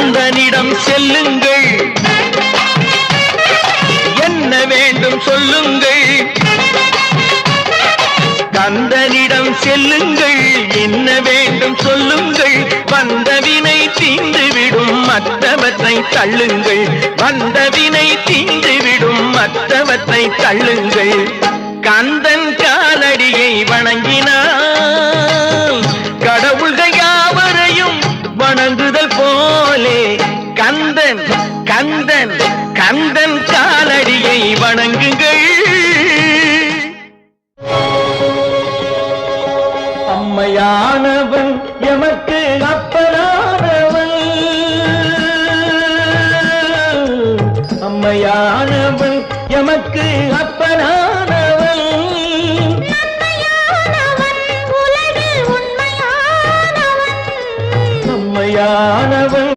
கந்தனிடம் செல்லுங்கள், என்ன வேண்டும் சொல்லுங்கள். கந்தனிடம் செல்லுங்கள், என்ன வேண்டும் சொல்லுங்கள். வந்தவினை தீந்துவிடும் மற்றவற்றை தள்ளுங்கள், வந்தவினை தீந்துவிடும் மற்றவற்றை தள்ளுங்கள். கந்தன் காலடியை வணங்கினால் கடவுள்கள் யாவரையும் வணங்குதல் போலே கந்தன் கந்தன் கந்தன் காலடியை வணங்குங்கள். அம்மையானவன் எமக்கு அப்பனானவன், அம்மையானவன் எமக்கு